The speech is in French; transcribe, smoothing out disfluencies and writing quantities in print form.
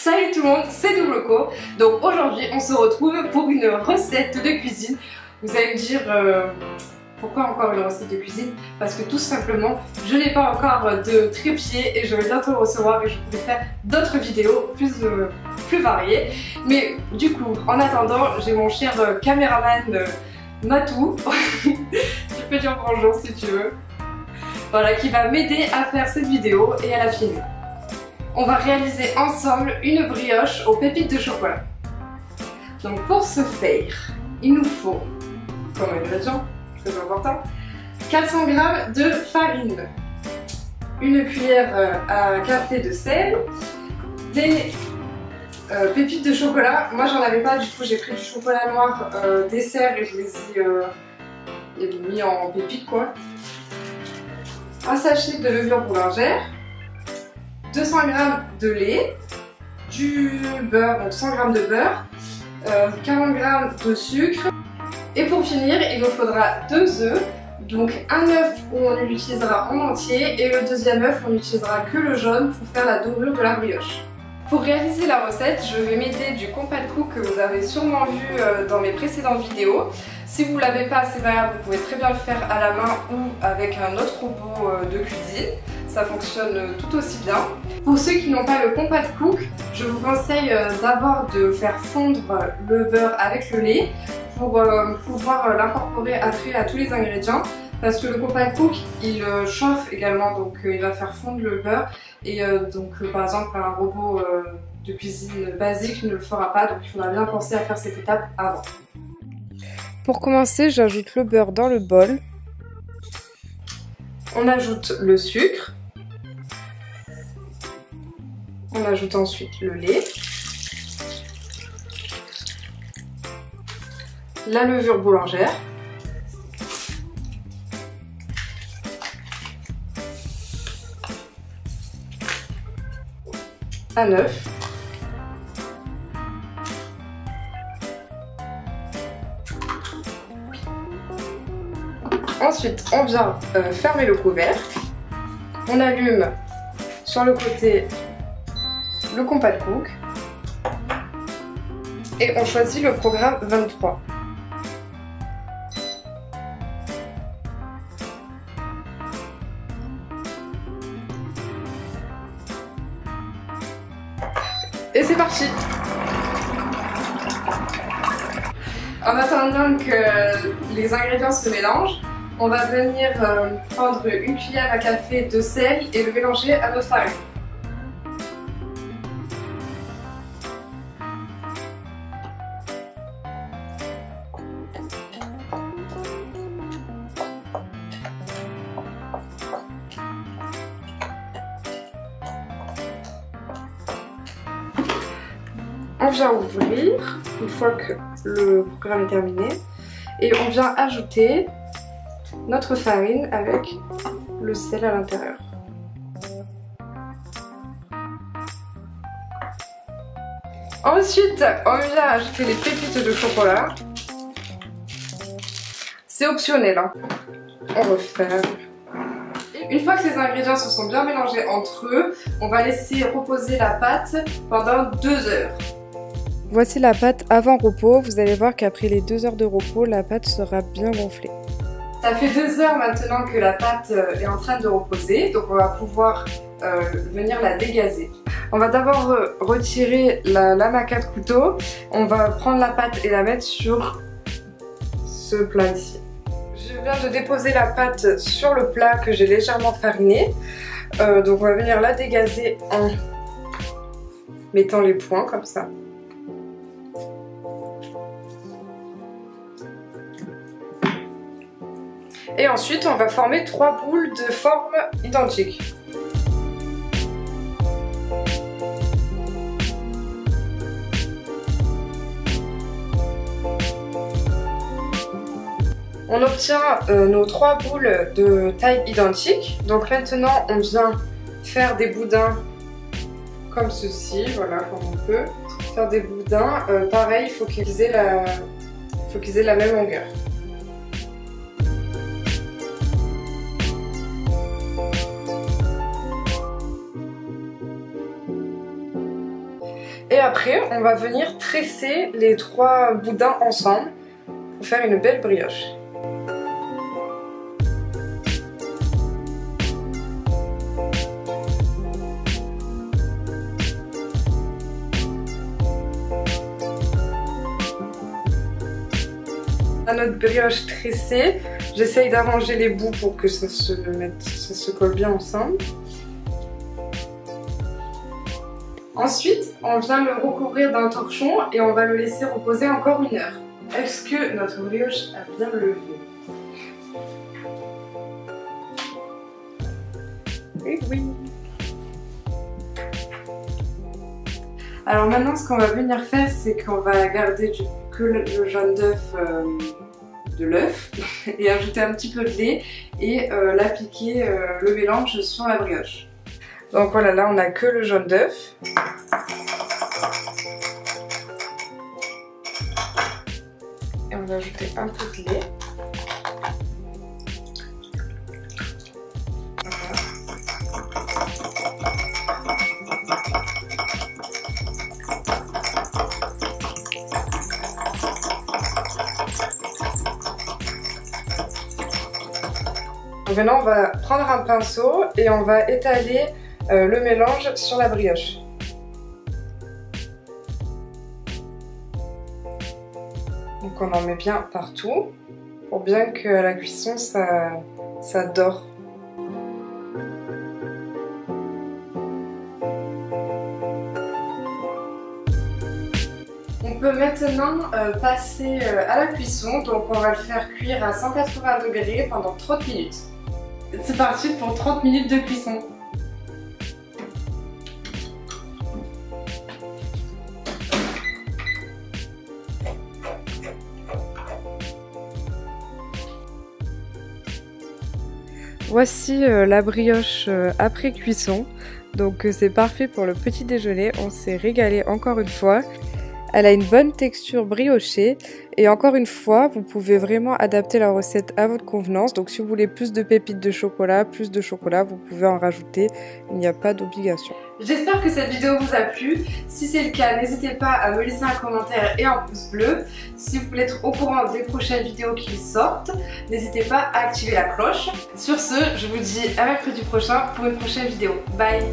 Salut tout le monde, c'est Doubleco. Donc aujourd'hui on se retrouve pour une recette de cuisine. Vous allez me dire pourquoi encore une recette de cuisine? Parce que tout simplement je n'ai pas encore de trépied et je vais bientôt le recevoir et je pourrai faire d'autres vidéos plus variées. Mais du coup en attendant j'ai mon cher caméraman Matou, tu peux dire bonjour si tu veux. Voilà, qui va m'aider à faire cette vidéo et à la filmer. On va réaliser ensemble une brioche aux pépites de chocolat. Donc pour ce faire, il nous faut, comme ingrédient, très important, 400 g de farine, une cuillère à café de sel, des pépites de chocolat. Moi j'en avais pas, du coup j'ai pris du chocolat noir dessert et je les ai mis en pépites quoi. Un sachet de levure boulangère, 200 g de lait, du beurre, donc 100 g de beurre, 40 g de sucre. Et pour finir, il nous faudra 2 œufs, donc un œuf où on l'utilisera en entier et le deuxième œuf on n'utilisera que le jaune pour faire la dorure de la brioche. Pour réaliser la recette, je vais m'aider du Compact Cook que vous avez sûrement vu dans mes précédentes vidéos. Si vous ne l'avez pas, c'est pas grave, vous pouvez très bien le faire à la main ou avec un autre robot de cuisine. Ça fonctionne tout aussi bien. Pour ceux qui n'ont pas le Compact Cook, je vous conseille d'abord de faire fondre le beurre avec le lait pour pouvoir l'incorporer après à tous les ingrédients. Parce que le Compact Cook, il chauffe également, donc il va faire fondre le beurre. Et donc par exemple un robot de cuisine basique ne le fera pas, donc il faudra bien penser à faire cette étape avant. Pour commencer, j'ajoute le beurre dans le bol. On ajoute le sucre. On ajoute ensuite le lait. La levure boulangère. Un œuf. Ensuite, on vient fermer le couvercle. On allume sur le côté le Compact Cook. Et on choisit le programme 23. Et c'est parti! En attendant que les ingrédients se mélangent, on va venir prendre une cuillère à café de sel et le mélanger à notre farine. On vient ouvrir une fois que le programme est terminé et on vient ajouter notre farine avec le sel à l'intérieur. Ensuite, on vient ajouter les pépites de chocolat. C'est optionnel, hein. On referme. Une fois que les ingrédients se sont bien mélangés entre eux, on va laisser reposer la pâte pendant 2 heures. Voici la pâte avant repos. Vous allez voir qu'après les 2 heures de repos, la pâte sera bien gonflée. Ça fait 2 heures maintenant que la pâte est en train de reposer, donc on va pouvoir venir la dégazer. On va d'abord retirer la lame à 4 couteaux. On va prendre la pâte et la mettre sur ce plat ici. Je viens de déposer la pâte sur le plat que j'ai légèrement fariné. Donc on va venir la dégazer en mettant les points comme ça. Et ensuite, on va former 3 boules de forme identique. On obtient nos 3 boules de taille identique. Donc maintenant, on vient faire des boudins comme ceci, voilà, comme on peut. Faire des boudins, pareil, il faut qu'ils aient la même longueur. Et après, on va venir tresser les 3 boudins ensemble pour faire une belle brioche. À notre brioche tressée, j'essaye d'arranger les bouts pour que ça se colle bien ensemble. Ensuite, on vient le recouvrir d'un torchon et on va le laisser reposer encore 1 heure. Est-ce que notre brioche a bien levé? Oui, oui. Alors maintenant, ce qu'on va venir faire, c'est qu'on va garder que le jaune d'œuf de l'œuf et ajouter un petit peu de lait et l'appliquer le mélange sur la brioche. Donc voilà, là on a que le jaune d'œuf. Et on va ajouter un peu de lait. Donc maintenant on va prendre un pinceau et on va étaler le mélange sur la brioche. Donc on en met bien partout pour bien qu'à la cuisson ça dore. On peut maintenant passer à la cuisson, donc on va le faire cuire à 180 degrés pendant 30 minutes. C'est parti pour 30 minutes de cuisson. Voici la brioche après cuisson, donc c'est parfait pour le petit déjeuner, on s'est régalé encore une fois. Elle a une bonne texture briochée et encore une fois, vous pouvez vraiment adapter la recette à votre convenance. Donc si vous voulez plus de pépites de chocolat, plus de chocolat, vous pouvez en rajouter, il n'y a pas d'obligation. J'espère que cette vidéo vous a plu. Si c'est le cas, n'hésitez pas à me laisser un commentaire et un pouce bleu. Si vous voulez être au courant des prochaines vidéos qui sortent, n'hésitez pas à activer la cloche. Sur ce, je vous dis à mercredi prochain pour une prochaine vidéo. Bye!